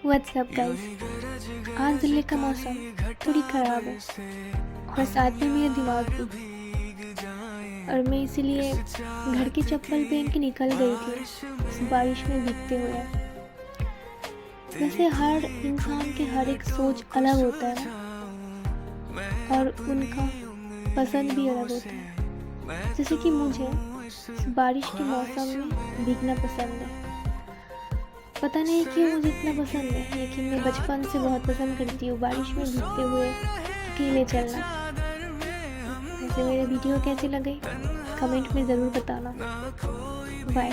WhatsApp guys. आज दिल्ली का मौसम थोड़ी ख़राब है और साथ में मेरा दिमाग भी। और मैं इसीलिए घर की चप्पल पहन के निकल गई थी इस बारिश में भीगते हुए। वैसे हर इंसान के हर एक सोच अलग होता है ना, और उनका पसंद भी अलग होता है। जैसे कि मुझे इस बारिश के मौसम में भीगना पसंद है। पता नहीं क्यों मुझे इतना पसंद है, लेकिन मैं बचपन से बहुत पसंद करती हूँ बारिश में भीगते हुए अकेले चलना। वैसे मेरे वीडियो कैसे लगे कमेंट में ज़रूर बताना। बाय।